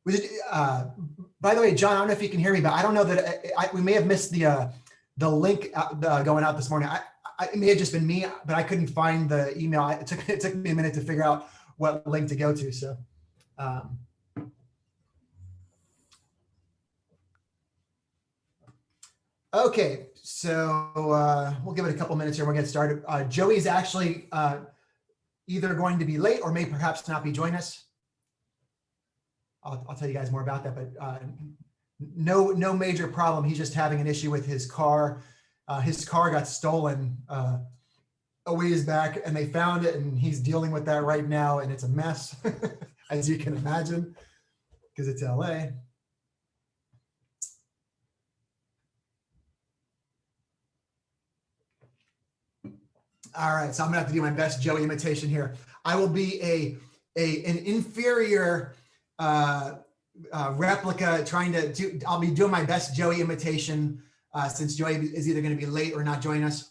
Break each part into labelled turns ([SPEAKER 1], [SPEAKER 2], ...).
[SPEAKER 1] Was it, by the way, John, I don't know if you can hear me, but I don't know that we may have missed the link going out this morning. It may have just been me, but I couldn't find the email. It took me a minute to figure out what link to go to. So, okay, so we'll give it a couple minutes here. We'll get started. Joey is actually either going to be late or may perhaps not be joining us. I'll tell you guys more about that, but no major problem. He's just having an issue with his car. His car got stolen a ways back, and they found it, and he's dealing with that right now, and it's a mess, as you can imagine, because it's LA. All right, so I'm gonna have to do my best Joey imitation here. I will be an inferior replica, I'll be doing my best Joey imitation since Joey is either going to be late or not joining us.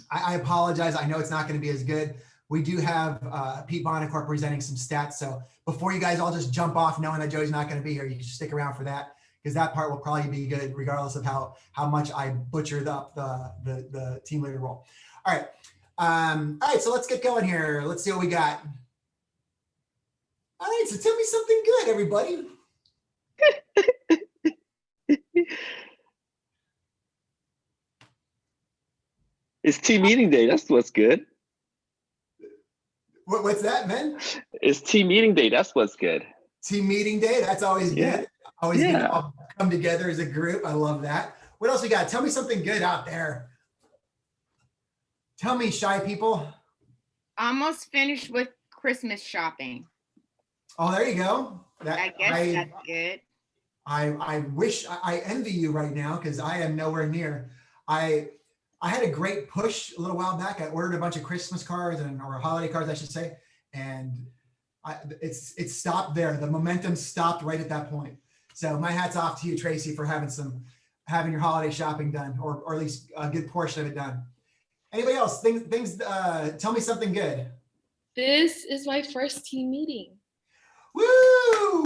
[SPEAKER 1] I apologize. I know it's not going to be as good. We do have Pete Bonacore presenting some stats. So before you guys all just jump off knowing that Joey's not going to be here, you can just stick around for that, because that part will probably be good regardless of how much I butchered up the team leader role. All right. All right, so let's get going here. Let's see what we got. All right, so tell me something good, everybody.
[SPEAKER 2] It's team meeting day. That's what's good.
[SPEAKER 1] What's that, man?
[SPEAKER 2] It's team meeting day. That's what's good.
[SPEAKER 1] Team meeting day. That's always good. Always good to all come together as a group. I love that. What else we got? Tell me something good out there. Tell me, shy people.
[SPEAKER 3] Almost finished with Christmas shopping.
[SPEAKER 1] Oh, there you go.
[SPEAKER 3] I guess that's good.
[SPEAKER 1] I wish I envy you right now, because I am nowhere near. I had a great push a little while back. I ordered a bunch of Christmas cards or holiday cards, I should say, and it stopped there. The momentum stopped right at that point. So my hat's off to you, Tracy, for having your holiday shopping done, or at least a good portion of it done. Anybody else? Tell me something good.
[SPEAKER 4] This is my first team meeting.
[SPEAKER 1] Woo!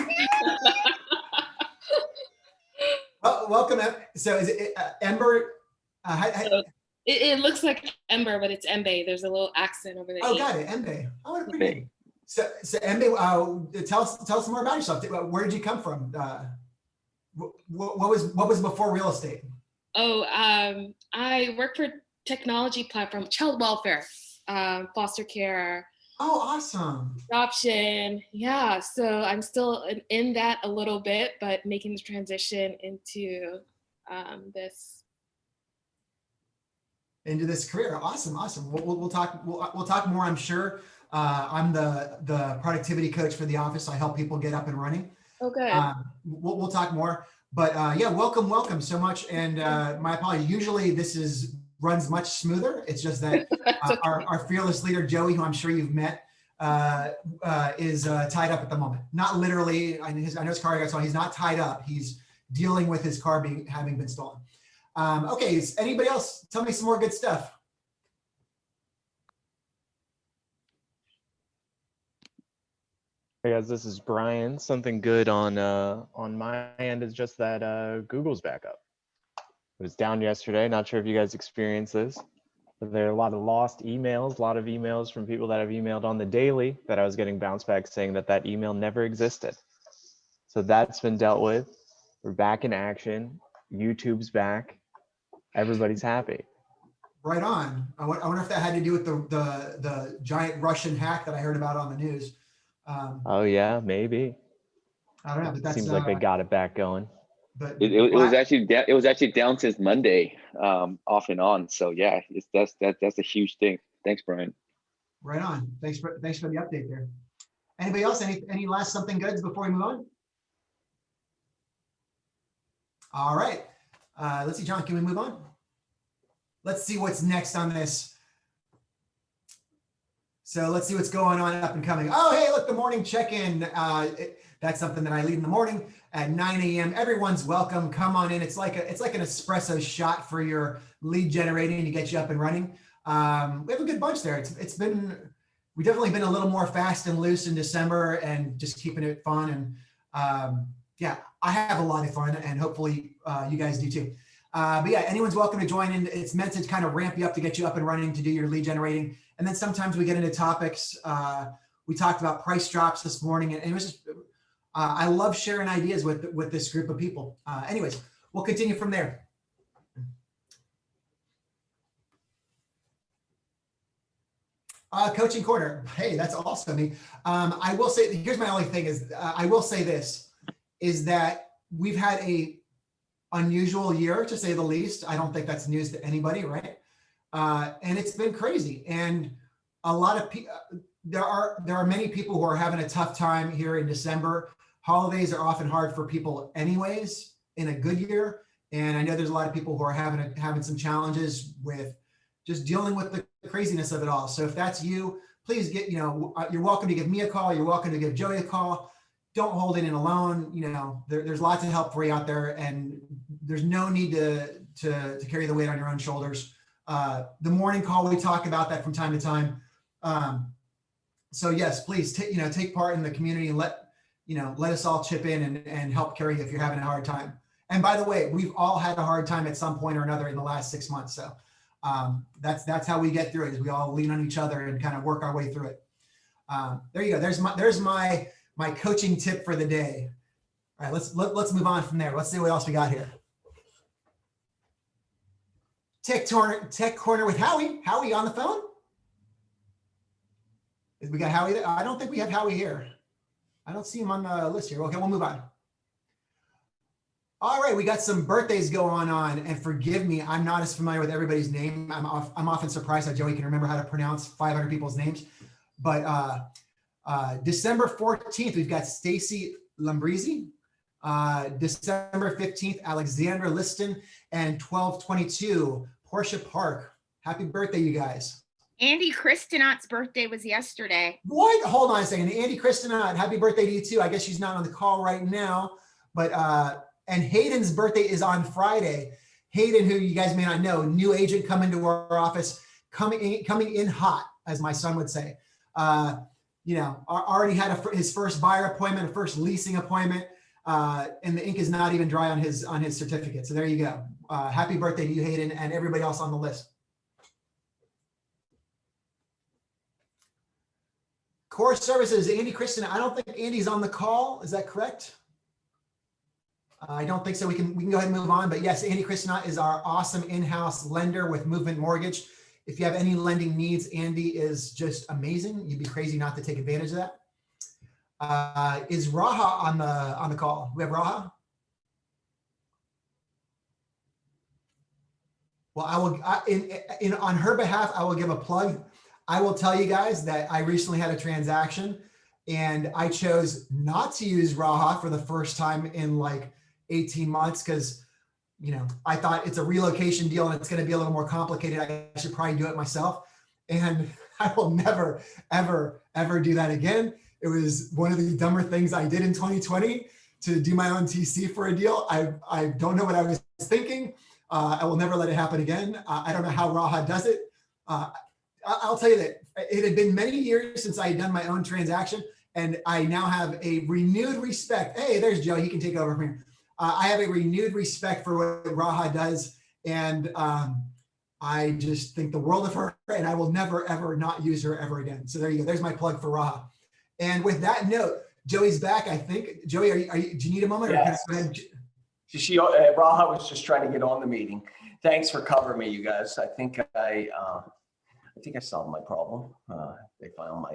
[SPEAKER 1] Well, welcome. So is it Ember?
[SPEAKER 4] It looks like Ember, but it's Embe. There's a little accent over there.
[SPEAKER 1] Oh, got it. Embe. Oh, what a pretty name. So Embe, tell us more about yourself. Where did you come from? What was before real estate?
[SPEAKER 4] Oh, I work for technology platform, child welfare, foster care.
[SPEAKER 1] Oh, awesome.
[SPEAKER 4] Adoption. Yeah. So I'm still in that a little bit, but making the transition into this.
[SPEAKER 1] Into this career. Awesome. We'll talk more, I'm sure. I'm the productivity coach for the office. So I help people get up and running.
[SPEAKER 4] Okay.
[SPEAKER 1] We'll talk more, but yeah, welcome so much. And my apologies. Usually this runs much smoother. It's just that
[SPEAKER 4] Okay.
[SPEAKER 1] our fearless leader, Joey, who I'm sure you've met, is tied up at the moment. Not literally. I know his car got stolen. He's not tied up. He's dealing with his car having been stolen. Okay, is anybody else? Tell me some more good stuff.
[SPEAKER 5] Hey guys, this is Brian. Something good on my end is just that Google's back up. It was down yesterday. Not sure if you guys experienced this, but there are a lot of lost emails, a lot of emails from people that have emailed on the daily that I was getting bounced back saying that email never existed. So that's been dealt with. We're back in action. YouTube's back. Everybody's happy.
[SPEAKER 1] Right on. I wonder if that had to do with the giant Russian hack that I heard about on the news.
[SPEAKER 5] Oh yeah, maybe.
[SPEAKER 1] I don't know, but that
[SPEAKER 5] seems like they got it back going.
[SPEAKER 1] But
[SPEAKER 2] it was actually down since Monday, off and on. So yeah, that's a huge thing. Thanks, Brian.
[SPEAKER 1] Right on. Thanks for the update there. Anybody else? Any last something goods before we move on? All right. Let's see, John. Can we move on? Let's see what's next on this. So let's see what's going on up and coming. Oh, hey, look, the morning check-in. That's something that I lead in the morning at 9 a.m. Everyone's welcome. Come on in. It's like an espresso shot for your lead generating to get you up and running. We have a good bunch there. We've definitely been a little more fast and loose in December and just keeping it fun. Yeah, I have a lot of fun, and hopefully you guys do too. But yeah, anyone's welcome to join in. It's meant to kind of ramp you up to get you up and running to do your lead generating. And then sometimes we get into topics. We talked about price drops this morning, and it was just, I love sharing ideas with this group of people. Anyways, we'll continue from there. Coaching corner. Hey, that's awesome. I will say, here's my only thing is, I will say this, is that we've had a unusual year, to say the least. I don't think that's news to anybody, right? And it's been crazy. And a lot of people, there are many people who are having a tough time here in December. Holidays are often hard for people anyways in a good year. And I know there's a lot of people who are having some challenges with just dealing with the craziness of it all. So if that's you, please you're welcome to give me a call. You're welcome to give Joey a call. Don't hold it in alone. There's lots of help for you out there, and there's no need to carry the weight on your own shoulders. The morning call, we talk about that from time to time. So yes, please take part in the community and let us all chip in and help carry you if you're having a hard time. And by the way, we've all had a hard time at some point or another in the last 6 months. So that's how we get through it, is we all lean on each other and kind of work our way through it. There you go. There's my coaching tip for the day. All right, let's move on from there. Let's see what else we got here. Tech corner with Howie. Howie on the phone? We got Howie there? I don't think we have Howie here. I don't see him on the list here. Okay, we'll move on. All right, we got some birthdays going on, and forgive me, I'm not as familiar with everybody's name. I'm often surprised that Joey can remember how to pronounce 500 people's names. But December 14th, we've got Stacy Lambrisi. December 15th, Alexandra Liston, and 12/22, Portia Park. Happy birthday, you guys.
[SPEAKER 3] Andy Kristinot's birthday was yesterday.
[SPEAKER 1] What? Hold on a second. Andy Kristinot, happy birthday to you too. I guess she's not on the call right now, but and Hayden's birthday is on Friday. Hayden, who you guys may not know, new agent coming to our office, coming in hot, as my son would say. Already had his first buyer appointment, a first leasing appointment, and the ink is not even dry on his certificate. So there you go. Happy birthday to you, Hayden, and everybody else on the list. Core services, Andy Christian. I don't think Andy's on the call. Is that correct? I don't think so. We can go ahead and move on. But yes, Andy Christian is our awesome in-house lender with Movement Mortgage. If you have any lending needs, Andy is just amazing. You'd be crazy not to take advantage of that. Is Raha on the call? We have Raha. Well, I will on her behalf, I will give a plug. I will tell you guys that I recently had a transaction, and I chose not to use Raha for the first time in like 18 months because, I thought it's a relocation deal and it's going to be a little more complicated. I should probably do it myself, and I will never, ever, ever do that again. It was one of the dumber things I did in 2020 to do my own TC for a deal. I don't know what I was thinking. I will never let it happen again. I don't know how Raha does it. I'll tell you that it had been many years since I had done my own transaction, and I now have a renewed respect. Hey, there's Joe. He can take over from here. I have a renewed respect for what Raha does, and I just think the world of her, and I will never, ever not use her ever again. So there you go. There's my plug for Raha. And with that note, Joey's back, I think. Joey, do you need a moment?
[SPEAKER 6] Yes.
[SPEAKER 1] Or can I go ahead?
[SPEAKER 6] Raha was just trying to get on the meeting. Thanks for covering me, you guys. I think I solved my problem. They found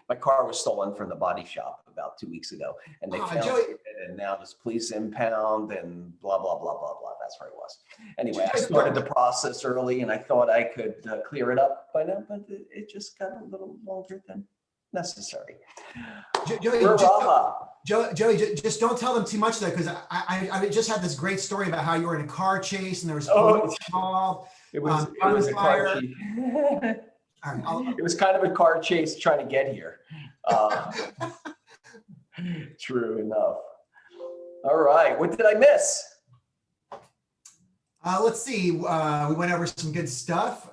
[SPEAKER 6] my car was stolen from the body shop about 2 weeks ago, and they found it, and now this police impound and blah, blah, blah, blah, blah. That's where it was. Anyway, I started the process early, and I thought I could clear it up by now, but it just got a little longer than necessary.
[SPEAKER 1] Joey, just don't tell them too much though, because I just had this great story about how you were in a car chase and there was police involved.
[SPEAKER 6] It was a car chase.
[SPEAKER 1] All right,
[SPEAKER 6] it was kind of a car chase trying to get here. True enough. All right, what did I miss?
[SPEAKER 1] Let's see. We went over some good stuff.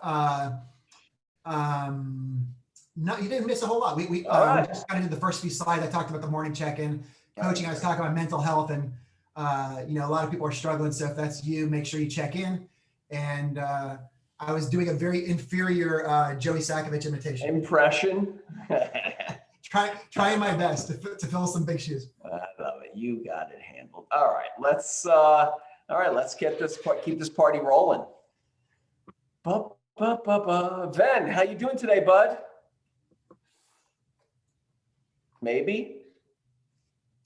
[SPEAKER 1] No, you didn't miss a whole lot. We just kind of did the first few slides. I talked about the morning check-in, coaching. I was talking about mental health, and a lot of people are struggling. So if that's you, make sure you check in. And I was doing a very inferior Joey Sakovic imitation.
[SPEAKER 6] Impression.
[SPEAKER 1] Trying my best to fill some big shoes.
[SPEAKER 6] I love it. You got it handled. All right, let's keep this party rolling. Ven, how you doing today, bud? Maybe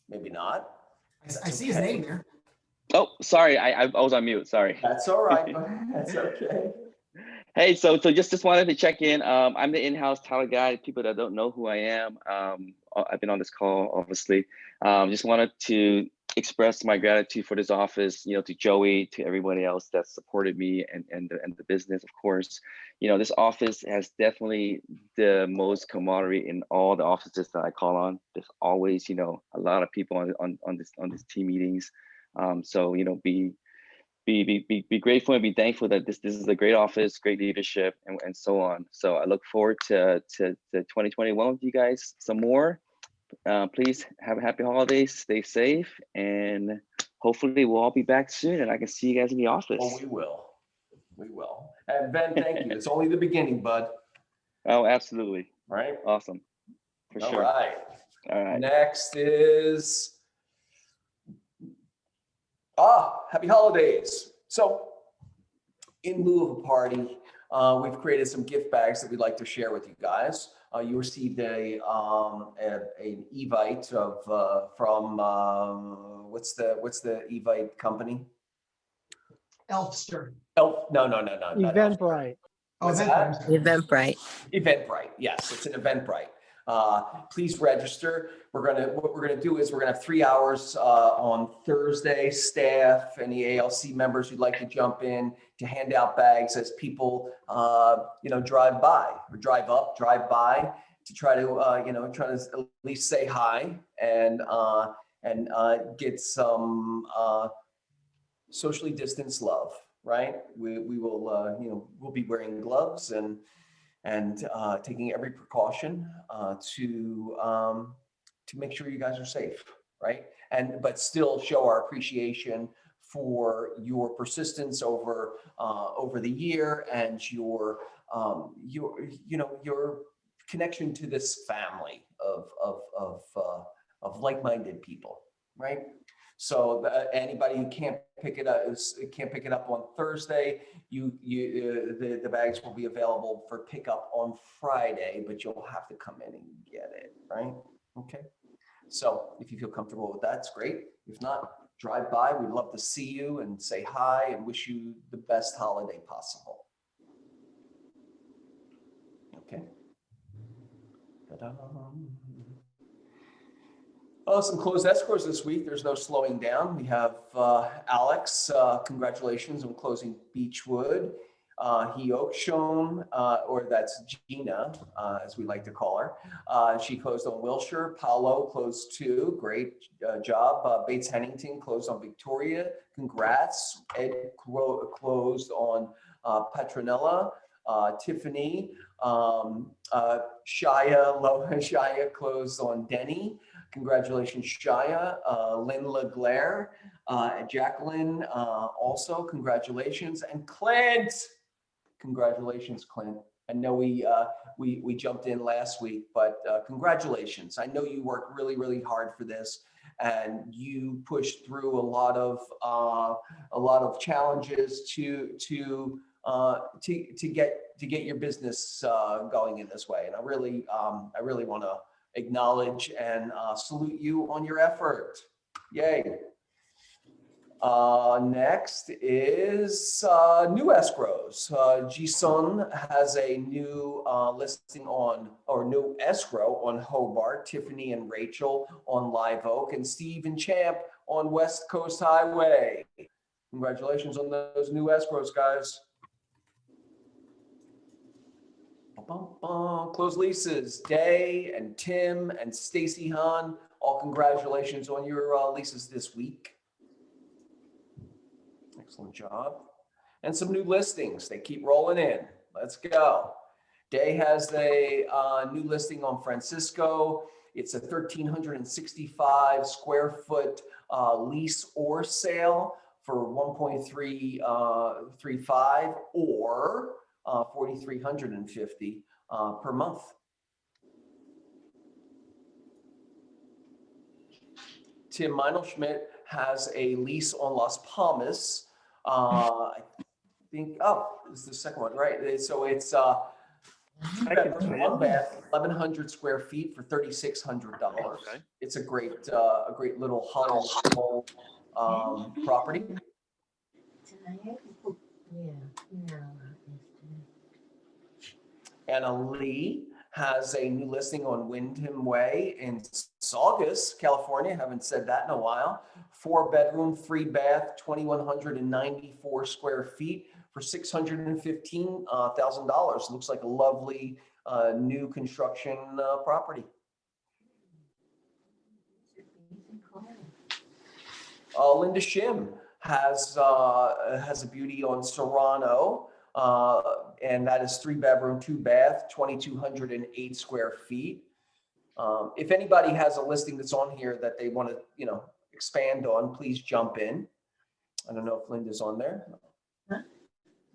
[SPEAKER 6] not.
[SPEAKER 1] I see his name there.
[SPEAKER 2] Oh, sorry, I was on mute. Sorry.
[SPEAKER 6] That's all right. That's okay.
[SPEAKER 2] Hey, so just wanted to check in. I'm the in-house talent guy. People that don't know who I am, I've been on this call, obviously. Just wanted to express my gratitude for this office, to Joey, to everybody else that supported me and the business, of course. This office has definitely the most camaraderie in all the offices that I call on. There's always, a lot of people on these team meetings. So be grateful and be thankful that this is a great office, great leadership, and so on. So I look forward to 2021 with you guys some more. Please have a happy holidays, stay safe, and hopefully we'll all be back soon and I can see you guys in the office.
[SPEAKER 6] Oh, we will. And Ben, thank you. It's only the beginning, bud.
[SPEAKER 2] Oh, absolutely.
[SPEAKER 6] Right?
[SPEAKER 2] Awesome. For sure.
[SPEAKER 6] All right.
[SPEAKER 2] All right.
[SPEAKER 6] Next is happy holidays. So in lieu of a party, we've created some gift bags that we'd like to share with you guys. You received an Evite from what's the Evite company?
[SPEAKER 1] Elfster.
[SPEAKER 6] No.
[SPEAKER 7] Eventbrite.
[SPEAKER 6] What's that?
[SPEAKER 8] Eventbrite.
[SPEAKER 6] Eventbrite. Yes, it's an Eventbrite. Please register. What we're gonna do is we're gonna have 3 hours on Thursday. Staff, any ALC members who'd like to jump in to hand out bags as people drive by or drive up, drive by to try to at least say hi and get some socially distanced love. Right? We will we'll be wearing gloves and taking every precaution to make sure you guys are safe, right? But still show our appreciation for your persistence over the year and your connection to this family of like-minded people, right? So anybody who can't pick it up on Thursday, the bags will be available for pickup on Friday, but you'll have to come in and get it, right? Okay. So if you feel comfortable with that, it's great. If not, drive by. We'd love to see you and say hi and wish you the best holiday possible. Okay. Ta-da. Some closed escrows this week. There's no slowing down. We have Alex. Congratulations on closing Beechwood. Heokshon, or that's Gina, as we like to call her. She closed on Wilshire. Paolo closed 2. Great job. Bates Hennington closed on Victoria. Congrats. Ed closed on Petronella. Tiffany. Shia closed on Denny. Congratulations, Shia. Lynn LeGlaire, Jacqueline, also congratulations. And Clint, congratulations, Clint. I know we jumped in last week, but congratulations. I know you worked really, really hard for this, and you pushed through a lot of challenges to get your business going in this way. And I really want to acknowledge and salute you on your effort. Yay. Next is new escrows. Jisun has a new listing new escrow on Hobart, Tiffany and Rachel on Live Oak, and Steve and Champ on West Coast Highway. Congratulations on those new escrows, guys. Closed leases, Day and Tim and Stacy Hahn, all congratulations on your leases this week. Excellent job. And some new listings, they keep rolling in. Let's go. Day has a new listing on Francisco. It's a 1,365 square foot lease or sale for 1.335 or 4,350 per month. Tim Meinelschmidt has a lease on Las Palmas. I think, oh, this is the second one, right? So it's one bath, 1,100 square feet for $3,600.
[SPEAKER 2] Okay.
[SPEAKER 6] It's a great little huddle property. Anna Lee has a new listing on Wyndham Way in Saugus, California. Haven't said that in a while. 4-bedroom, 3-bath, 2,194 square feet for $615,000. Looks like a lovely new construction property. Linda Shim has a beauty on Serrano, and that is 3-bedroom, 2-bath, 2,208 square feet. If anybody has a listing that's on here that they want to, expand on, please jump in. I don't know if Linda's on there. Huh?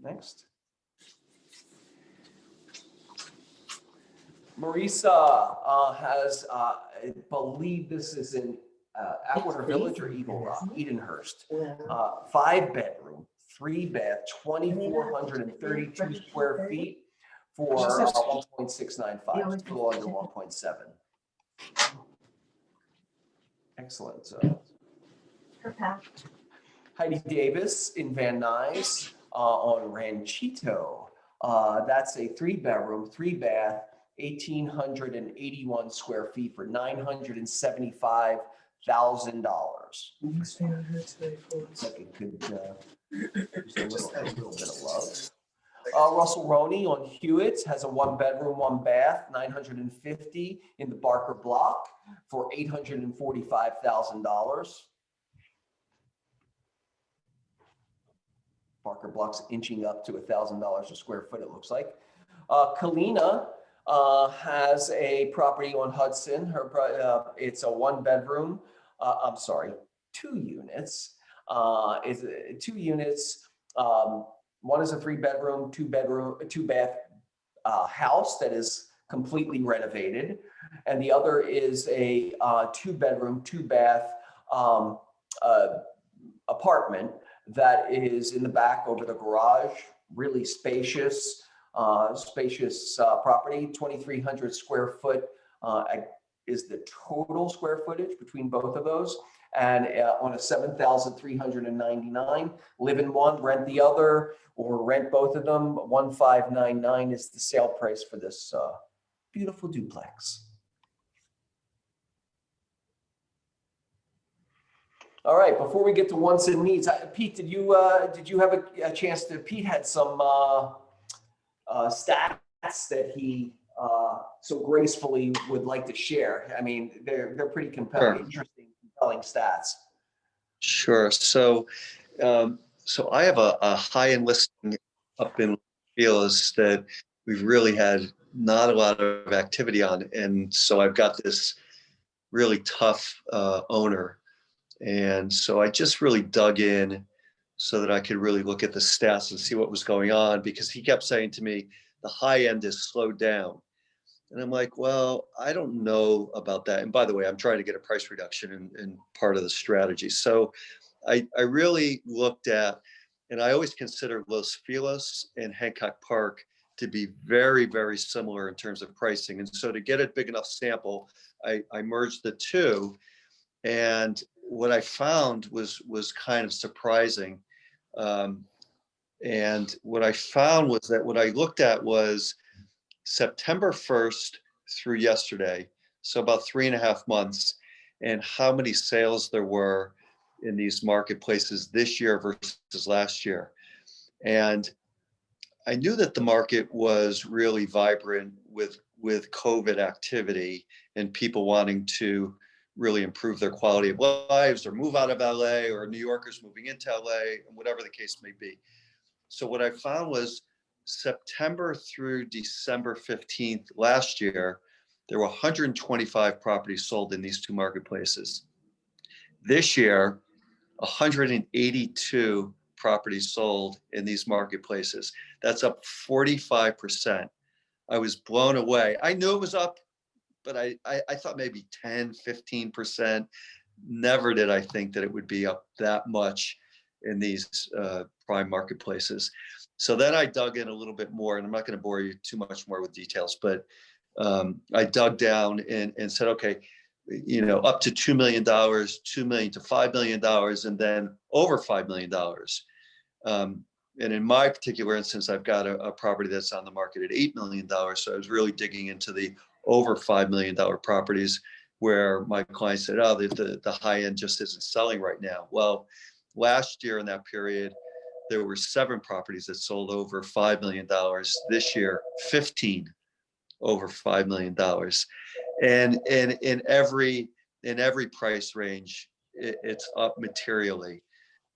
[SPEAKER 6] Next. Marisa has, I believe this is in Atwater Village or Edenhurst. 5-bedroom, 3-bath, 2,432 square feet for 1.695, just a little under 1.7. Excellent. Heidi Davis in Van Nuys on Ranchito. That's a 3-bedroom, 3-bath, 1,881 square feet for $975,000. Looks like it could use a little bit of love. Russell Roney on Hewitt has a 1-bedroom, 1-bath, 950 in the Barker block for $845,000. Barker block's inching up to $1,000 a square foot, it looks like. Kalina has a property on Hudson. It's a 1-bedroom. 2 units. It's 2 units. One is a 3-bedroom, 2-bath house that is completely renovated, and the other is a 2-bedroom, 2-bath apartment that is in the back over the garage. Really spacious property. 2,300 square foot is the total square footage between both of those. And on a 7,399, live in one, rent the other, or rent both of them. 1,599 is the sale price for this beautiful duplex. All right, before we get to wants and needs, Pete, did you have a chance to? Pete had some stats that he so gracefully would like to share. I mean, they're pretty compelling,
[SPEAKER 8] Sure.
[SPEAKER 6] Interesting, compelling stats.
[SPEAKER 8] Sure. So I have a high-end listing up in Los that we've really had not a lot of activity on, and so I've got this really tough owner, and so I just really dug in so that I could really look at the stats and see what was going on, because he kept saying to me the high end is slowed down. And I'm like, well, I don't know about that. And by the way, I'm trying to get a price reduction in part of the strategy. So I really looked at, and I always consider Los Feliz and Hancock Park to be very, very similar in terms of pricing. And so to get a big enough sample, I merged the two. And what I found was kind of surprising. And what I found was that what I looked at was September 1st through yesterday, so about 3.5 months, and how many sales there were in these marketplaces this year versus last year. And I knew that the market was really vibrant with COVID activity and people wanting to really improve their quality of lives or move out of LA, or New Yorkers moving into LA, and whatever the case may be. So what I found was September through December 15th last year, there were 125 properties sold in these two marketplaces. This year, 182 properties sold in these marketplaces. That's up 45%. I was blown away. I knew it was up, but I thought maybe 10, 15%. Never did I think that it would be up that much in these prime marketplaces. So then I dug in a little bit more, and I'm not going to bore you too much more with details, but I dug down and said, okay, up to $2 million, $2 million to $5 million, and then over $5 million. And in my particular instance, I've got a property that's on the market at $8 million. So I was really digging into the over $5 million properties where my client said, oh, the high end just isn't selling right now. Well, last year in that period, there were 7 properties that sold over $5 million. This year, 15 over $5 million. And in every price range, it's up materially.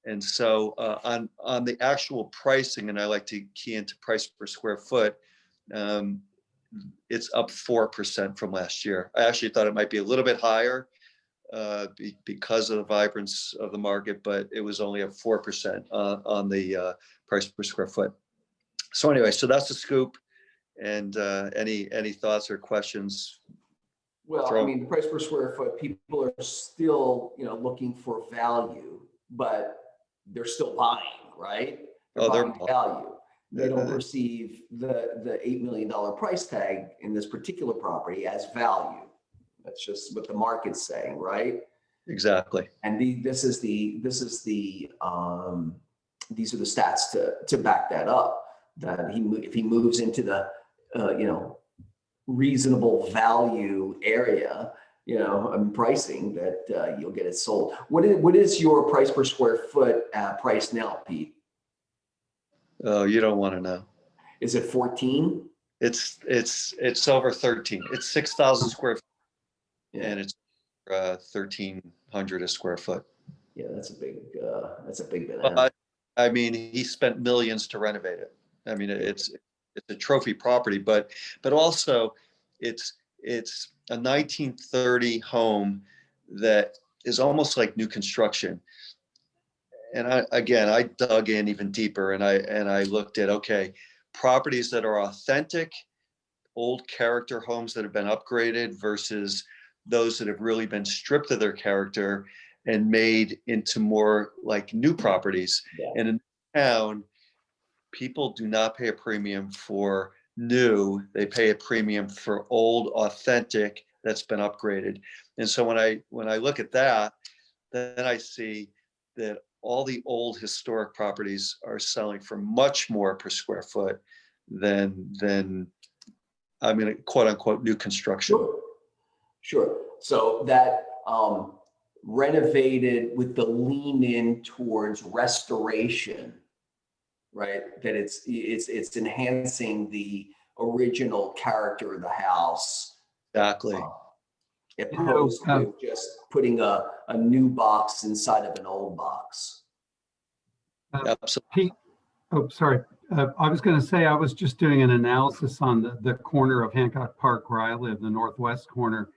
[SPEAKER 8] And so on the actual pricing, and I like to key into price per square foot, it's up 4% from last year. I actually thought it might be a little bit higher because of the vibrance of the market, but it was only up 4% on the price per square foot. So anyway, so that's the scoop. And any thoughts or questions?
[SPEAKER 6] Well, I mean, the price per square foot, people are still, looking for value, but they're still buying, right? They're buying value. They don't perceive the $8 million price tag in this particular property as value. That's just what the market's saying, right?
[SPEAKER 8] Exactly.
[SPEAKER 6] And these are the stats to back that up. That if he moves into the reasonable value area, pricing, that you'll get it sold. What is your price per square foot price now, Pete?
[SPEAKER 8] Oh, you don't want to know.
[SPEAKER 6] Is it 14?
[SPEAKER 8] It's over 13. It's 6,000 square feet,
[SPEAKER 6] Yeah.
[SPEAKER 8] and it's 1,300 a square foot.
[SPEAKER 6] Yeah, that's a big banana.
[SPEAKER 8] I mean, he spent millions to renovate it. I mean, it's a trophy property, but also it's a 1930 home that is almost like new construction. And I dug in even deeper, and I looked at, okay, properties that are authentic, old character homes that have been upgraded versus those that have really been stripped of their character and made into more like new properties. Yeah. And in town, people do not pay a premium for new. They pay a premium for old, authentic that's been upgraded. And so when I look at that, then I see that all the old historic properties are selling for much more per square foot than I mean, quote unquote, new construction.
[SPEAKER 6] Sure. So that renovated with the lean in towards restoration, right? That it's enhancing the original character of the house.
[SPEAKER 8] Exactly.
[SPEAKER 6] Opposed to just putting a new box inside of an old box.
[SPEAKER 8] Absolutely.
[SPEAKER 7] Pete, sorry. I was going to say, I was just doing an analysis on the corner of Hancock Park where I live, the northwest corner,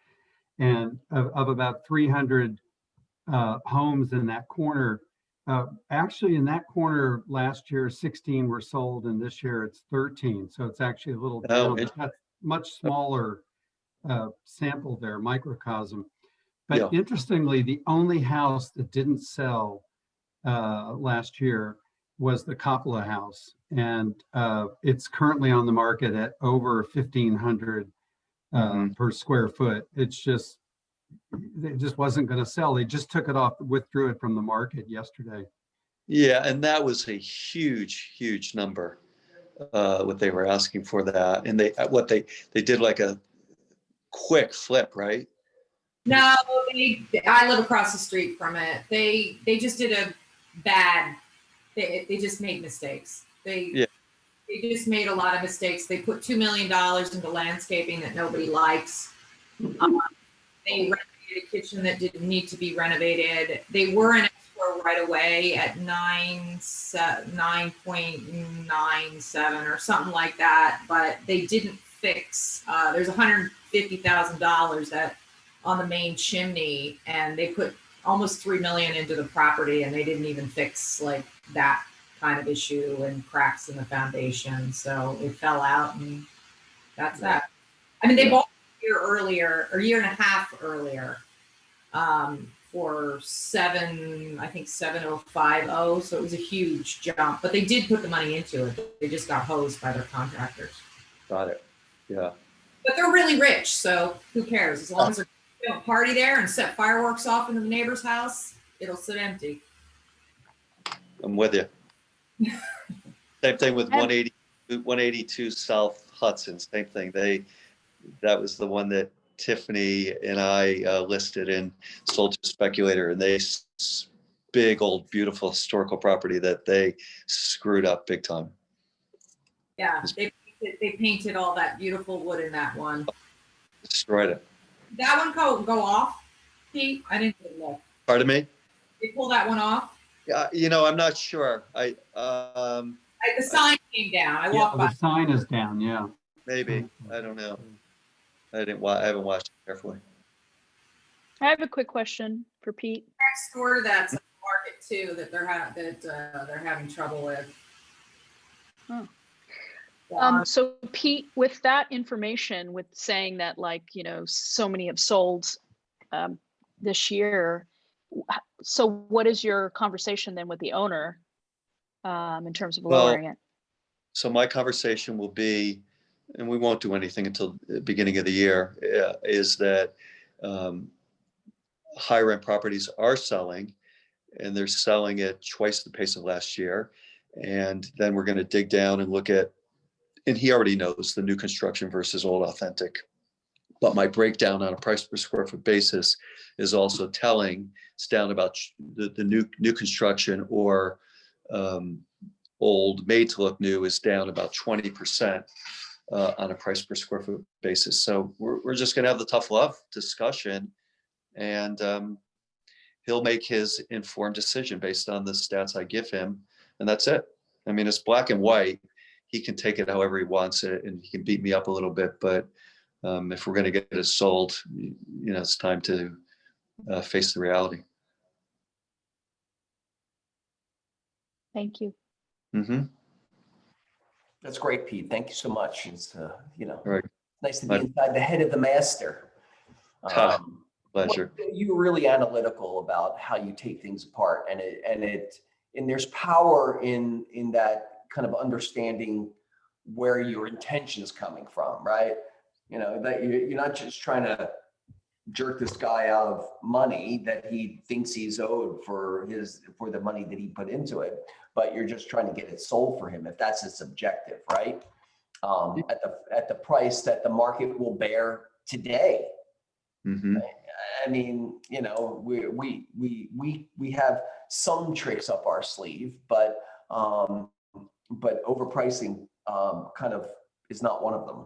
[SPEAKER 7] and of about 300 homes in that corner. Actually, in that corner last year, 16 were sold, and this year it's 13. So it's actually a little down, but that's much smaller sample there, microcosm. But interestingly, the only house that didn't sell last year was the Coppola house, and it's currently on the market at over 1,500 per square foot. It just wasn't going to sell. They just took it off, withdrew it from the market yesterday.
[SPEAKER 8] Yeah, and that was a huge number. What they were asking for that, and they did like a quick flip, right?
[SPEAKER 9] No, I live across the street from it. They just did a bad. They just made mistakes. They just made a lot of mistakes. They put $2 million into landscaping that nobody likes. They renovated a kitchen that didn't need to be renovated. They were in escrow right away at 9.97 or something like that, but they didn't fix. There's $150,000 that on the main chimney, and they put almost $3 million into the property, and they didn't even fix like that kind of issue and cracks in the foundation. So it fell out, and that's that. I mean, they bought a year earlier, or a year and a half earlier, for I think 7,050. So it was a huge jump, but they did put the money into it. They just got hosed by their contractors.
[SPEAKER 8] Got it. Yeah.
[SPEAKER 9] But they're really rich, so who cares? As long as they're doing a party there and set fireworks off in the neighbor's house, it'll sit empty.
[SPEAKER 8] I'm with you. Same thing with 182 South Hudson. Same thing. That was the one that Tiffany and I listed and sold to a speculator, and big old beautiful historical property that they screwed up big time.
[SPEAKER 9] Yeah, they painted all that beautiful wood in that one.
[SPEAKER 8] Destroyed it.
[SPEAKER 9] That one go off, Pete? I didn't even look.
[SPEAKER 8] Pardon me?
[SPEAKER 9] They pull that one off?
[SPEAKER 8] Yeah, I'm not sure.
[SPEAKER 9] The sign came down. I walked by.
[SPEAKER 7] The sign is down, yeah.
[SPEAKER 8] Maybe. I don't know. I haven't watched it carefully.
[SPEAKER 10] I have a quick question for Pete.
[SPEAKER 9] Next door to that's a market too that they're having trouble with.
[SPEAKER 10] Oh. So Pete, with that information, with saying that so many have sold this year, so what is your conversation then with the owner in terms of lowering it?
[SPEAKER 8] So my conversation will be, and we won't do anything until the beginning of the year, is that high rent properties are selling, and they're selling at twice the pace of last year. And then we're going to dig down and look at, and he already knows the new construction versus old authentic. But my breakdown on a price per square foot basis is also telling. It's down about the new construction or old made to look new is down about 20% on a price per square foot basis. So we're just going to have the tough love discussion, and he'll make his informed decision based on the stats I give him, and that's it. I mean, it's black and white. He can take it however he wants it, and he can beat me up a little bit. But if we're going to get it sold, it's time to face the reality.
[SPEAKER 10] Thank you.
[SPEAKER 8] Mm-hmm.
[SPEAKER 6] That's great, Pete. Thank you so much. It's
[SPEAKER 8] Right.
[SPEAKER 6] nice to be inside the head of the master.
[SPEAKER 8] Pleasure.
[SPEAKER 6] You're really analytical about how you take things apart, and there's power in that kind of understanding where your intention's coming from, right? That you're not just trying to jerk this guy out of money that he thinks he's owed for the money that he put into it, but you're just trying to get it sold for him if that's his objective, right? At the price that the market will bear today.
[SPEAKER 8] Mm-hmm.
[SPEAKER 6] I mean, we have some tricks up our sleeve, but overpricing kind of is not one of them.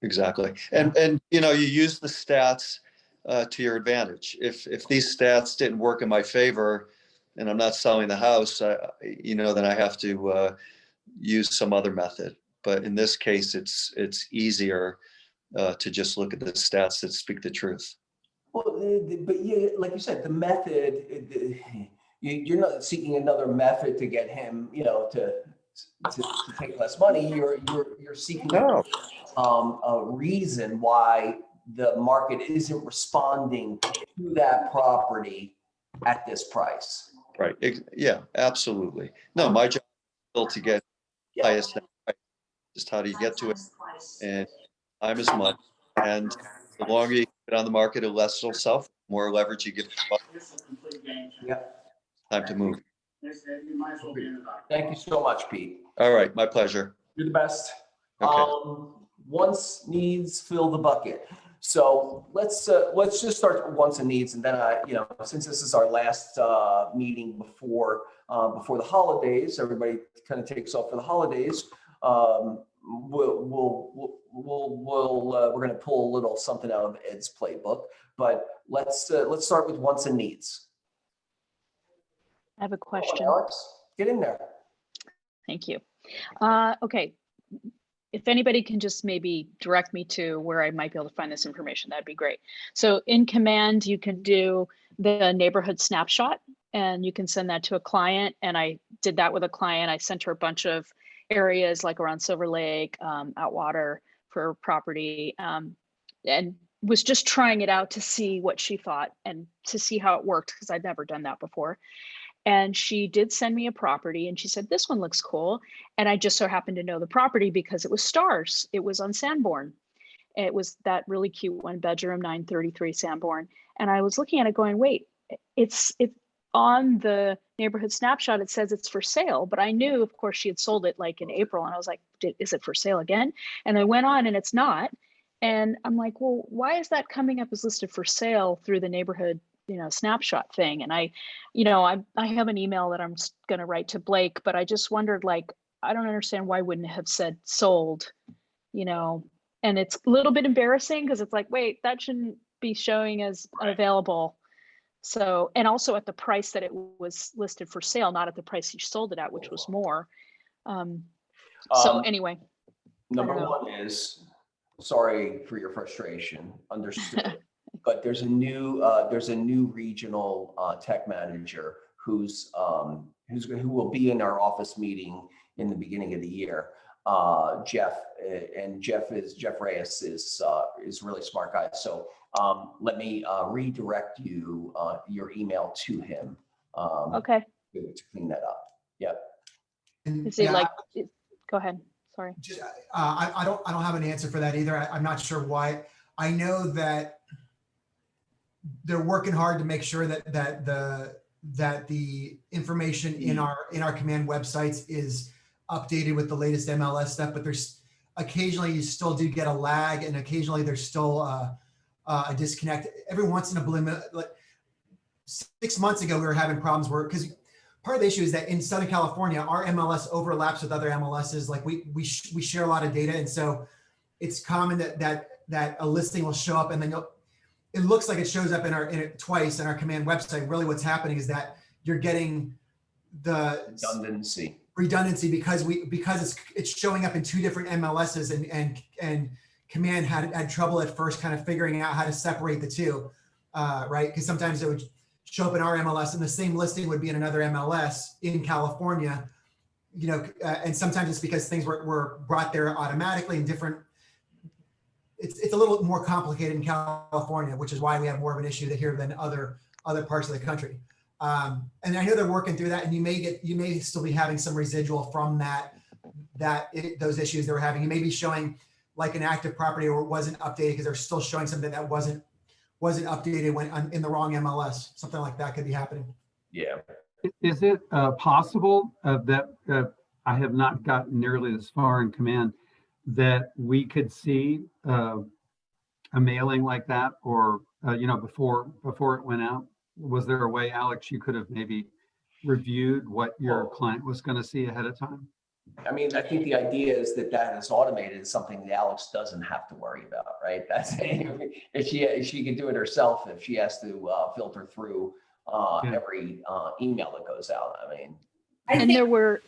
[SPEAKER 8] Exactly. And you use the stats to your advantage. If these stats didn't work in my favor and I'm not selling the house, then I have to use some other method. But in this case, it's easier to just look at the stats that speak the truth.
[SPEAKER 6] Well, but like you said, the method, you're not seeking another method to get him, to take less money. You're seeking a reason why the market isn't responding to that property at this price.
[SPEAKER 8] Right. Yeah, absolutely. No, my job is still to get highest net price. Just how do you get to it? And time is money. And the longer you get on the market, the less it'll sell. The more leverage you give.
[SPEAKER 6] Yeah.
[SPEAKER 8] Time to move.
[SPEAKER 6] Thank you so much, Pete.
[SPEAKER 8] All right, my pleasure.
[SPEAKER 6] You're the best.
[SPEAKER 8] Okay.
[SPEAKER 6] Wants, needs, fill the bucket. So let's just start with wants and needs, and then since this is our last meeting before the holidays, everybody kind of takes off for the holidays. We're going to pull a little something out of Ed's playbook, but let's start with wants and needs.
[SPEAKER 10] I have a question.
[SPEAKER 6] Alex, get in there.
[SPEAKER 10] Thank you. Okay. if anybody can just maybe direct me to where I might be able to find this information, that'd be great. So in Command, you can do the neighborhood snapshot and you can send that to a client. And I did that with a client. I sent her a bunch of areas like around Silver Lake, Outwater for property, and was just trying it out to see what she thought and to see how it worked, because I'd never done that before. And she did send me a property and she said, this one looks cool. And I just so happened to know the property because it was Stars. It was on Sanborn. It was that really cute one bedroom, 933 Sanborn. And I was looking at it going, wait, it's on the neighborhood snapshot. It says it's for sale, but I knew, of course, she had sold it like in April. And I was like, is it for sale again? And I went on and it's not. And I'm like, well, why is that coming up as listed for sale through the neighborhood, snapshot thing? And I have an email that I'm going to write to Blake, but I just wondered, like, I don't understand why wouldn't it have said sold, and it's a little bit embarrassing because it's like, wait, that shouldn't be showing as available. So, and also at the price that it was listed for sale, not at the price you sold it at, which was more. So anyway.
[SPEAKER 6] Number one is, sorry for your frustration, understood. But there's a new regional tech manager who will be in our office meeting in the beginning of the year. Jeff Reyes is a really smart guy. So let me redirect your email to him.
[SPEAKER 10] Okay.
[SPEAKER 6] To clean that up. Yep.
[SPEAKER 10] Is it go ahead. Sorry.
[SPEAKER 1] Just, I don't have an answer for that either. I'm not sure why. I know that they're working hard to make sure that the information in our Command websites is updated with the latest MLS stuff, but there's occasionally you still do get a lag, and occasionally there's still a disconnect. Every once in a blue moon, like 6 months ago, we were having problems because part of the issue is that in Southern California, our MLS overlaps with other MLSs. Like we share a lot of data, and so it's common that a listing will show up, and then it looks like it shows up twice in our Command website. Really, what's happening is that you're getting the redundancy because it's showing up in two different MLSs, and Command had trouble at first kind of figuring out how to separate the two, right? Because sometimes it would show up in our MLS and the same listing would be in another MLS in California, and sometimes it's because things were brought there automatically in different. It's a little more complicated in California, which is why we have more of an issue here than other parts of the country. And I know they're working through that, and you may still be having some residual from those issues they were having. You may be showing like an active property or it wasn't updated because they're still showing something that wasn't updated when in the wrong MLS. Something like that could be happening.
[SPEAKER 6] Yeah.
[SPEAKER 7] Is it possible that I have not gotten nearly this far in Command that we could see a mailing like that, or before it went out? Was there a way, Alex, you could have maybe reviewed what your client was going to see ahead of time?
[SPEAKER 6] I mean, I think the idea is that is automated, is something that Alex doesn't have to worry about, right? That's if she can do it herself, if she has to filter through every email that goes out. I mean,
[SPEAKER 10] and there were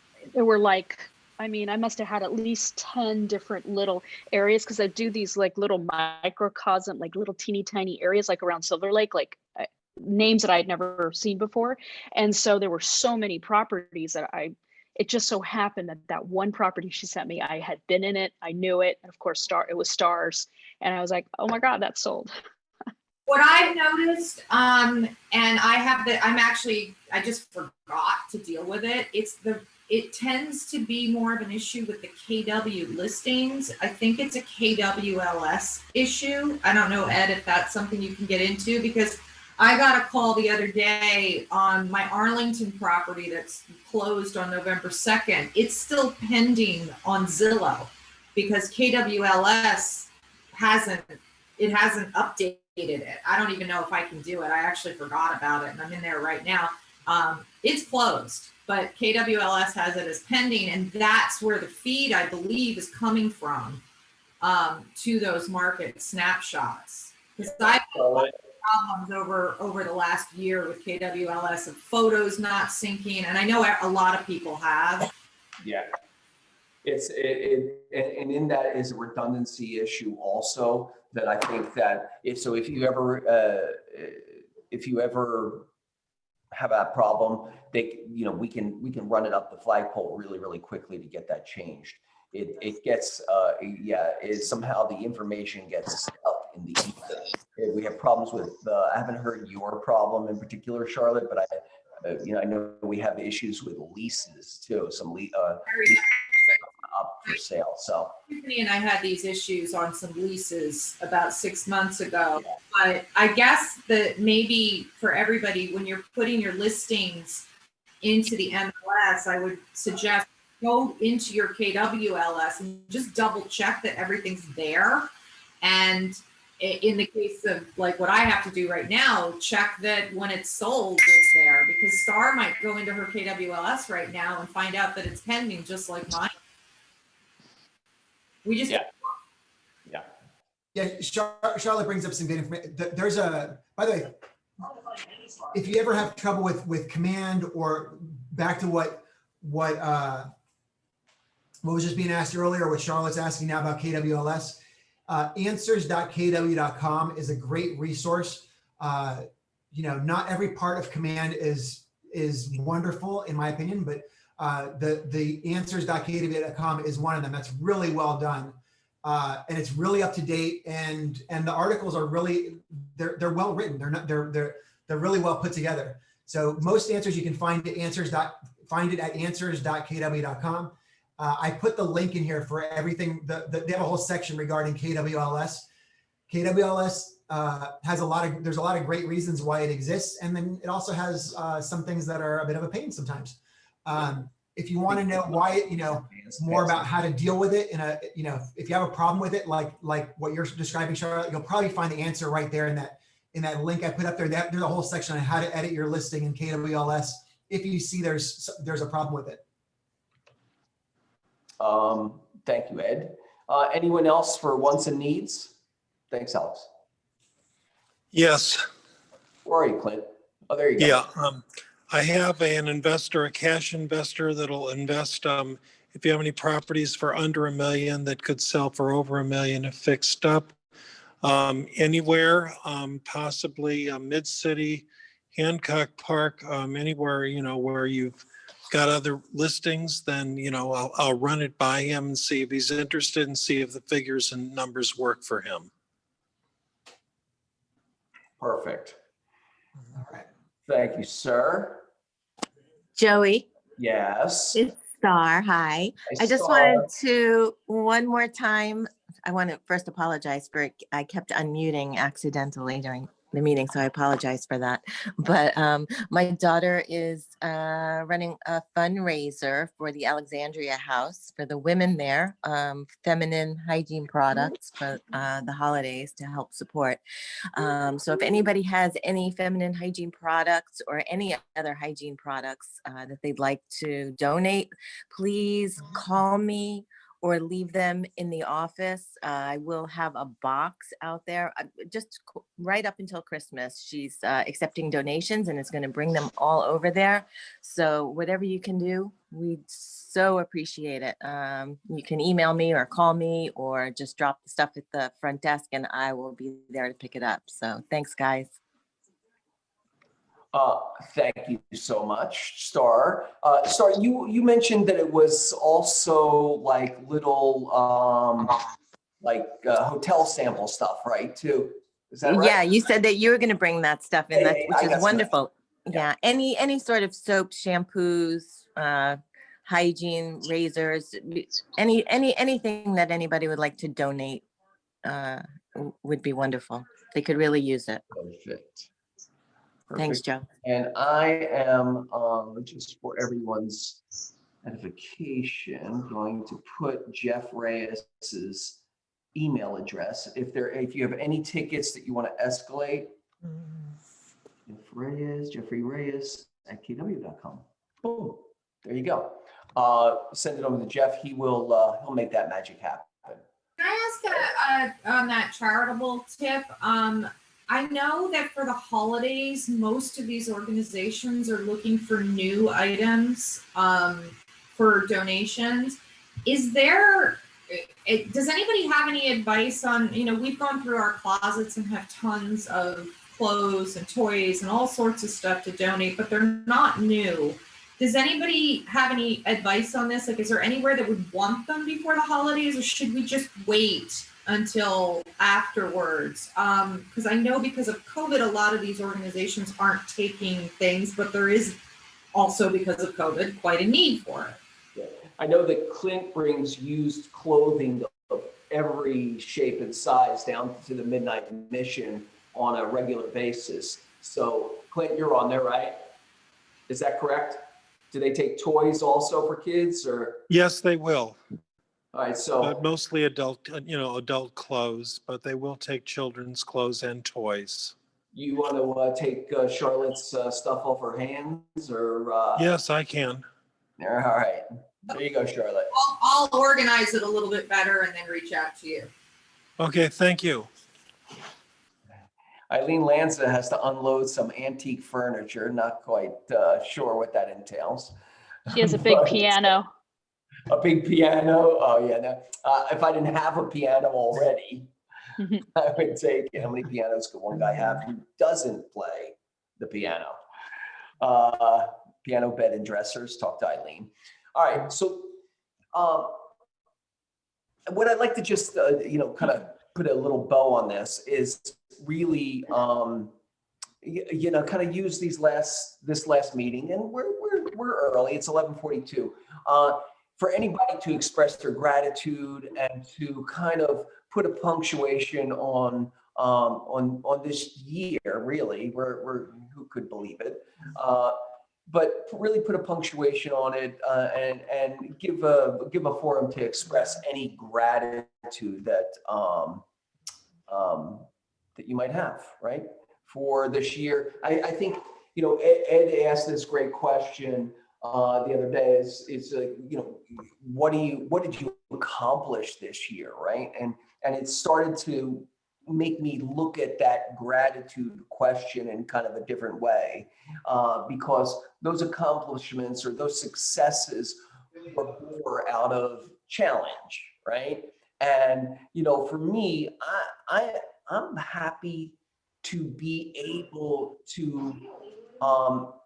[SPEAKER 10] like, I must have had at least 10 different little areas, because I do these like little microcosm, like little teeny tiny areas like around Silver Lake, like names that I had never seen before. And so there were so many properties that it just so happened that one property she sent me, I had been in it, I knew it. And of course, it was Stars. And I was like, oh my God, that's sold.
[SPEAKER 9] What I've noticed, and I just forgot to deal with it. It tends to be more of an issue with the KW listings. I think it's a KWLS issue. I don't know, Ed, if that's something you can get into, because I got a call the other day on my Arlington property that's closed on November 2nd. It's still pending on Zillow because KWLS hasn't updated it. I don't even know if I can do it. I actually forgot about it and I'm in there right now. It's closed, but KWLS has it as pending, and that's where the feed, I believe, is coming from to those market snapshots. Because I've had problems over the last year with KWLS of photos not syncing, and I know a lot of people have.
[SPEAKER 6] Yeah. And in that is a redundancy issue also, that I think that if you ever have that problem, we can run it up the flagpole really quickly to get that changed. It gets somehow the information gets stuck in the ether. We have problems with I haven't heard your problem in particular, Charlotte, but I know we have issues with leases too. Some up for sale. So
[SPEAKER 9] Tiffany and I had these issues on some leases about 6 months ago. But I guess that maybe for everybody, when you're putting your listings into the MLS, I would suggest go into your KWLS and just double check that everything's there. And in the case of like what I have to do right now, check that when it's sold, it's there, because Star might go into her KWLS right now and find out that it's pending, just like mine. We just
[SPEAKER 1] Charlotte brings up some good information. There's by the way, if you ever have trouble with command, or back to what was just being asked earlier, what Charlotte's asking now about KWLS, answers.kw.com is a great resource. Not every part of command is wonderful in my opinion, but the answers.kw.com is one of them. That's really well done. And it's really up to date, and the articles are really, they're well written. They're really well put together. So most answers you can find at answers.kw.com. I put the link in here for everything. They have a whole section regarding KWLS. KWLS there's a lot of great reasons why it exists, and then it also has some things that are a bit of a pain sometimes. If you want to know why, more about how to deal with it if you have a problem with it, like what you're describing, Charlotte, you'll probably find the answer right there in that link I put up there. There's a whole section on how to edit your listing in KWLS if you see there's a problem with it.
[SPEAKER 6] Thank you, Ed. Anyone else for wants and needs? Thanks, Alex.
[SPEAKER 11] Yes.
[SPEAKER 6] Where are you, Clint? Oh, there you go.
[SPEAKER 11] Yeah. I have an investor, a cash investor that'll invest. If you have any properties for under $1 million that could sell for over $1 million if fixed up, anywhere, possibly Mid-City, Hancock Park, anywhere, where you've got other listings, then, I'll run it by him and see if he's interested and see if the figures and numbers work for him.
[SPEAKER 6] Perfect.
[SPEAKER 1] All right.
[SPEAKER 6] Thank you, sir.
[SPEAKER 12] Joey,
[SPEAKER 6] Yes.
[SPEAKER 12] it's Star. Hi. I just
[SPEAKER 6] Star.
[SPEAKER 12] wanted to, one more time, I want to first apologize for, I kept unmuting accidentally during the meeting, so I apologize for that. But my daughter is running a fundraiser for the Alexandria House for the women there, feminine hygiene products for the holidays to help support. So if anybody has any feminine hygiene products or any other hygiene products that they'd like to donate, please call me or leave them in the office. I will have a box out there just right up until Christmas. She's accepting donations and is going to bring them all over there. So whatever you can do, we'd so appreciate it. You can email me or call me or just drop the stuff at the front desk and I will be there to pick it up. So thanks, guys.
[SPEAKER 6] Thank you so much, Star. Star, you mentioned that it was also like little hotel sample stuff, right? Too. Is that right?
[SPEAKER 12] Yeah, you said that you were going to bring that stuff in, which is wonderful.
[SPEAKER 6] Yeah.
[SPEAKER 12] Any sort of soap, shampoos, hygiene, razors, anything that anybody would like to donate would be wonderful. They could really use it.
[SPEAKER 6] Perfect.
[SPEAKER 12] Thanks, Joe.
[SPEAKER 6] And I am, just for everyone's edification, going to put Jeff Reyes's email address. If you have any tickets that you want to escalate, Jeffrey Reyes at KW.com. Boom. There you go. Send it over to Jeff. He'll make that magic happen.
[SPEAKER 9] Can I ask on that charitable tip? I know that for the holidays, most of these organizations are looking for new items for donations. is there, does anybody have any advice on, we've gone through our closets and have tons of clothes and toys and all sorts of stuff to donate, but they're not new. Does anybody have any advice on this? Like, is there anywhere that would want them before the holidays, or should we just wait until afterwards? Because I know because of COVID, a lot of these organizations aren't taking things, but there is also, because of COVID, quite a need for it.
[SPEAKER 6] Yeah. I know that Clint brings used clothing of every shape and size down to the Midnight Mission on a regular basis. So Clint, you're on there, right? Is that correct? Do they take toys also for kids, or?
[SPEAKER 11] Yes, they will.
[SPEAKER 6] All right, so.
[SPEAKER 11] But mostly adult, adult clothes, but they will take children's clothes and toys.
[SPEAKER 6] You want to take Charlotte's stuff off her hands, or?
[SPEAKER 11] Yes, I can.
[SPEAKER 6] All right, there you go, Charlotte.
[SPEAKER 9] I'll organize it a little bit better and then reach out to you.
[SPEAKER 11] Okay, thank you.
[SPEAKER 6] Eileen Lanza has to unload some antique furniture. Not quite sure what that entails.
[SPEAKER 10] She has a big piano.
[SPEAKER 6] A big piano? Oh yeah. No. If I didn't have a piano already, I would take it. How many pianos could one guy have who doesn't play the piano? Piano, bed, and dressers. Talk to Eileen. All right. So what I'd like to just kind of put a little bow on this is really kind of use this last meeting, and we're early. It's 11:42. For anybody to express their gratitude and to kind of put a punctuation on this year, really, we're who could believe it, but really put a punctuation on it, and give a forum to express any gratitude that that you might have, right, for this year. I think Ed asked this great question the other day. Is what did you accomplish this year, right? And it started to make me look at that gratitude question in kind of a different way, because those accomplishments or those successes were out of challenge, right? And for me, I'm happy to be able to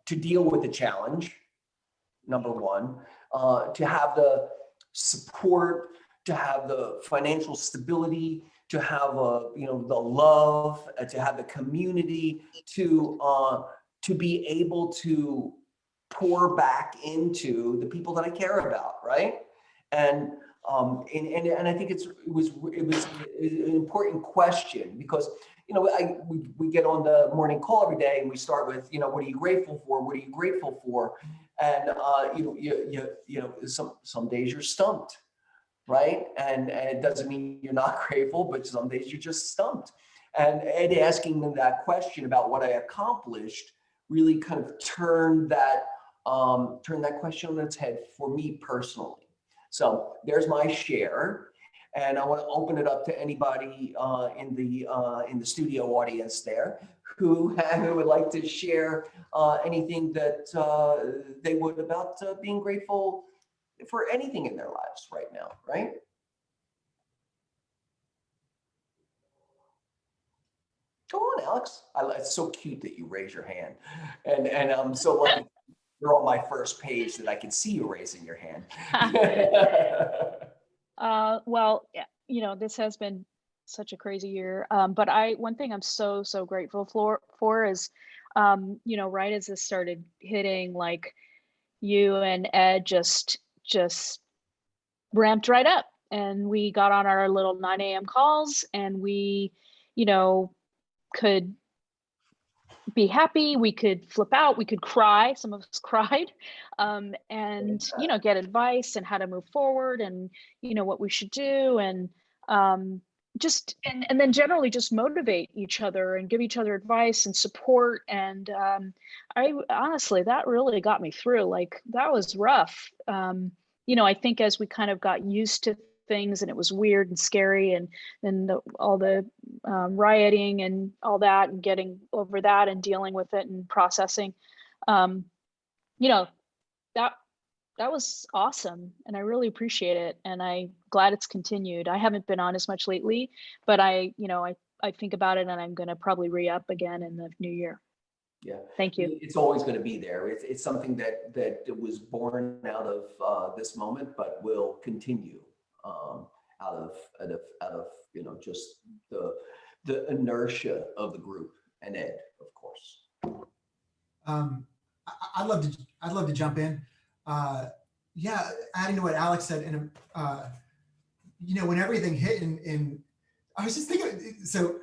[SPEAKER 6] deal with the challenge. Number one, to have the support, to have the financial stability, to have the love, to have the community, to be able to pour back into the people that I care about, right? And I think it was an important question, because we get on the morning call every day and we start with what are you grateful for? What are you grateful for? And some days you're stumped, right? And it doesn't mean you're not grateful, but some days you're just stumped. And Ed asking them that question about what I accomplished really kind of turned that question on its head for me personally. So there's my share, and I want to open it up to anybody in the studio audience there who would like to share anything that they would about being grateful for anything in their lives right now, right? Go on, Alex. It's so cute that you raise your hand, and I'm so lucky you're on my first page that I can see you raising your hand.
[SPEAKER 10] Well, this has been such a crazy year. But one thing I'm so grateful for is, right as this started hitting, like you and Ed just ramped right up, and we got on our little 9 a.m. calls, and we, could be happy, we could flip out, we could cry. Some of us cried, and get advice and how to move forward, and what we should do, and and then generally just motivate each other and give each other advice and support. And I honestly, that really got me through. Like, that was rough. I think as we kind of got used to things, and it was weird and scary, and then all the rioting and all that, and getting over that and dealing with it and processing, that That was awesome, and I really appreciate it, and I'm glad it's continued. I haven't been on as much lately, but I think about it, and I'm gonna probably re-up again in the new year.
[SPEAKER 6] Yeah.
[SPEAKER 10] Thank you.
[SPEAKER 6] It's always going to be there. It's something that was born out of this moment, but will continue out of just the inertia of the group and Ed, of course.
[SPEAKER 1] I'd love to jump in. Yeah, adding to what Alex said, and when everything hit, I was just thinking. So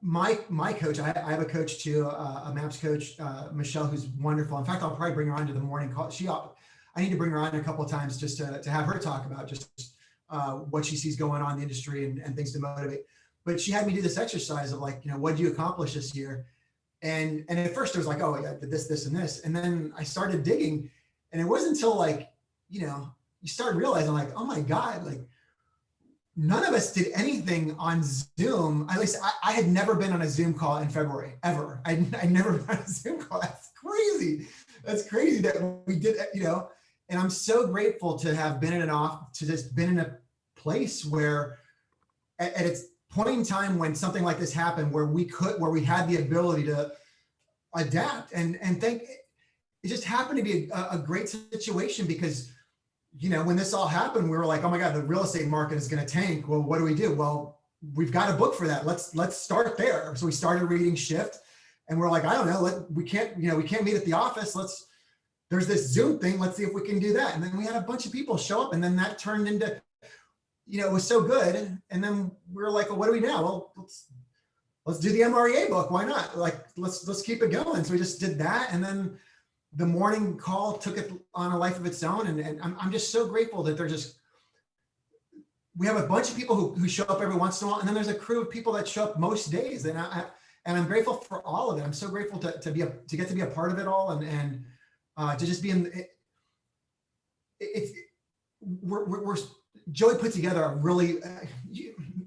[SPEAKER 1] my coach, I have a coach too, a MAPS coach, Michelle, who's wonderful. In fact, I'll probably bring her on to the morning call. I need to bring her on a couple of times just to have her talk about just what she sees going on in the industry and things to motivate. But she had me do this exercise of like, what did you accomplish this year? And at first it was like, oh, I did this, and this. And then I started digging, and it wasn't until like, you start realizing like, oh my God, like none of us did anything on Zoom. At least I had never been on a Zoom call in February, ever. I never been on a Zoom call. That's crazy. That's crazy that we did, and I'm so grateful to have been been in a place where at its point in time when something like this happened, where we had the ability to adapt and think it just happened to be a great situation because, when this all happened, we were like, oh my God, the real estate market is going to tank. Well, what do we do? Well, we've got a book for that. Let's start there. So we started reading Shift, and we're like, I don't know, we can't meet at the office. There's this Zoom thing. Let's see if we can do that. And then we had a bunch of people show up, and then that turned into, it was so good. And then we were like, well, what do we now? Well, let's do the MREA book. Why not? Like, let's keep it going. So we just did that. And then the morning call took it on a life of its own. And I'm just so grateful that we have a bunch of people who show up every once in a while. And then there's a crew of people that show up most days. And I'm grateful for all of it. I'm so grateful to get to be a part of it all and to just be in we're Joey put together a really,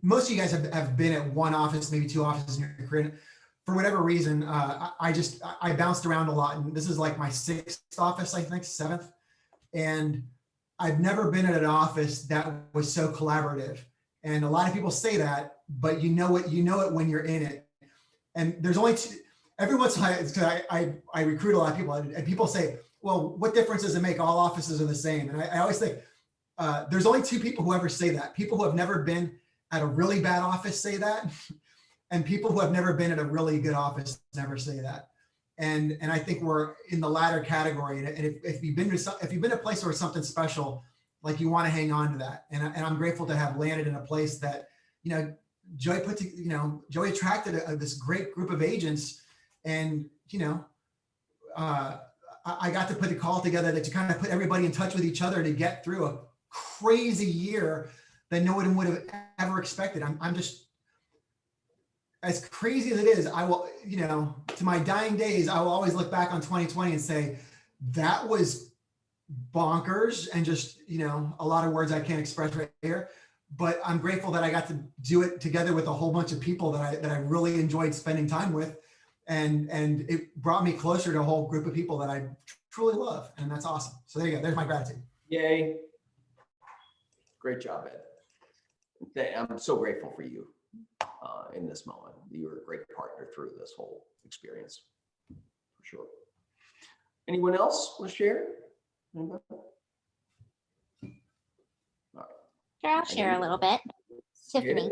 [SPEAKER 1] most of you guys have been at one office, maybe two offices in your career. For whatever reason, I bounced around a lot, and this is like my sixth office, I think, seventh. And I've never been at an office that was so collaborative. And a lot of people say that, but you know it when you're in it. And there's only every once in a while, because I recruit a lot of people, and people say, well, what difference does it make? All offices are the same. And I always think, there's only two people who ever say that. People who have never been at a really bad office say that, and people who have never been at a really good office never say that. And I think we're in the latter category. And if you've been to a place where it's something special, like you want to hang on to that. And I'm grateful to have landed in a place that, Joey Joey attracted this great group of agents, and I got to put the call together to kind of put everybody in touch with each other to get through a crazy year that no one would have ever expected. I'm just, as crazy as it is, I will, to my dying days, I will always look back on 2020 and say, that was bonkers, and just, a lot of words I can't express right here, but I'm grateful that I got to do it together with a whole bunch of people that I really enjoyed spending time with. And it brought me closer to a whole group of people that I truly love. And that's awesome. So there you go. There's my gratitude.
[SPEAKER 6] Yay. Great job, Ed. I'm so grateful for you in this moment. You were a great partner through this whole experience, for sure. Anyone else want to share? Anybody?
[SPEAKER 13] Sure, I'll share a little bit. Tiffany.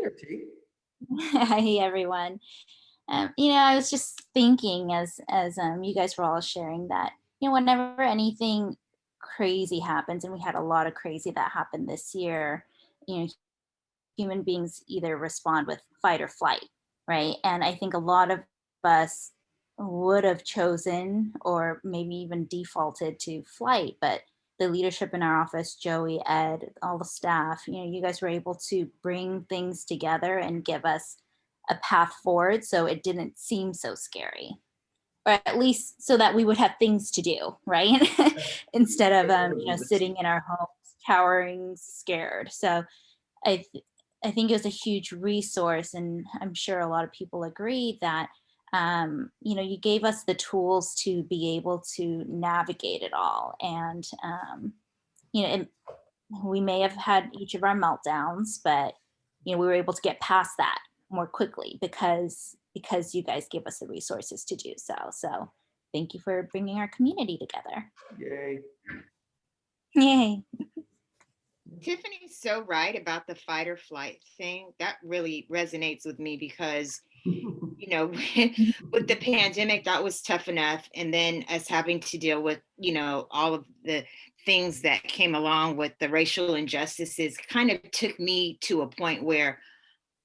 [SPEAKER 13] Hi, everyone. I was just thinking as you guys were all sharing that, whenever anything crazy happens, and we had a lot of crazy that happened this year, human beings either respond with fight or flight, right? And I think a lot of us would have chosen or maybe even defaulted to flight, but the leadership in our office, Joey, Ed, all the staff, you guys were able to bring things together and give us a path forward, so it didn't seem so scary, or at least so that we would have things to do, right? Instead of sitting in our homes cowering scared. So I think it was a huge resource, and I'm sure a lot of people agree that you gave us the tools to be able to navigate it all. And, we may have had each of our meltdowns, but, we were able to get past that more quickly because you guys give us the resources to do so. So thank you for bringing our community together.
[SPEAKER 6] Yay.
[SPEAKER 13] Yay.
[SPEAKER 3] Tiffany's so right about the fight or flight thing. That really resonates with me because, with the pandemic, that was tough enough. And then us having to deal with, all of the things that came along with the racial injustices kind of took me to a point where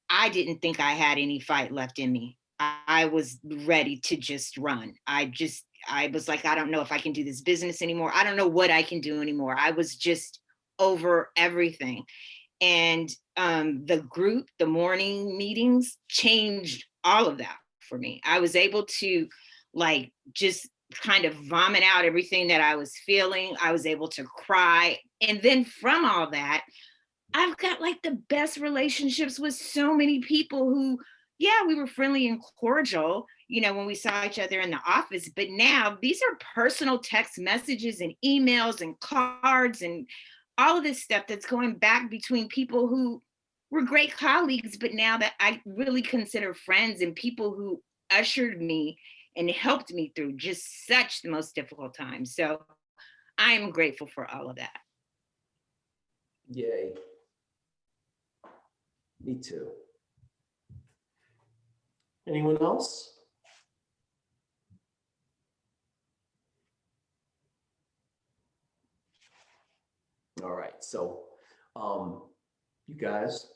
[SPEAKER 3] I didn't think I had any fight left in me. I was ready to just run. I was like, I don't know if I can do this business anymore. I don't know what I can do anymore. I was just over everything. And the group, the morning meetings changed all of that for me. I was able to just kind of vomit out everything that I was feeling. I was able to cry. And then from all that, I've got the best relationships with so many people who, yeah, we were friendly and cordial, when we saw each other in the office. But now these are personal text messages and emails and cards and all of this stuff that's going back between people who were great colleagues, but now that I really consider friends and people who ushered me and helped me through just such the most difficult times. So I'm grateful for all of that.
[SPEAKER 6] Yay. Me too. Anyone else? All right, so you guys,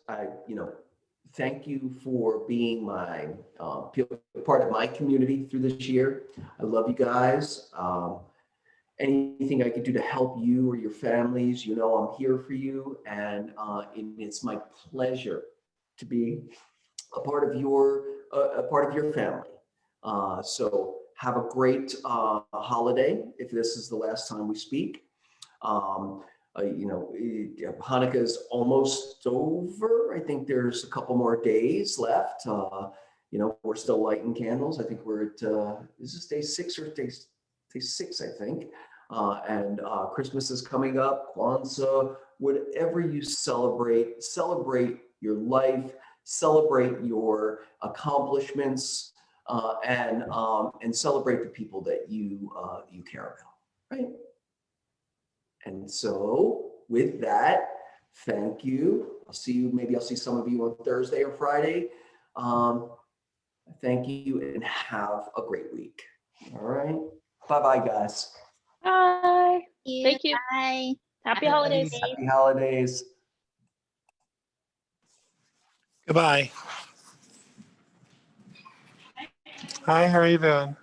[SPEAKER 6] thank you for being my part of my community through this year. I love you guys. Anything I can do to help you or your families, I'm here for you, and it's my pleasure to be a part of your family. So have a great holiday if this is the last time we speak. Hanukkah is almost over. I think there's a couple more days left. We're still lighting candles. I think we're at, is this day 6 or day 6, I think. And Christmas is coming up, Kwanzaa, whatever you celebrate your life, celebrate your accomplishments, and celebrate the people that you care about, right? And so with that, thank you. I'll see you, maybe I'll see some of you on Thursday or Friday. Thank you and have a great week. All right. Bye-bye, guys.
[SPEAKER 10] Bye. Thank you.
[SPEAKER 13] Bye.
[SPEAKER 10] Happy holidays.
[SPEAKER 6] Happy holidays.
[SPEAKER 11] Goodbye. Hi, how are you doing?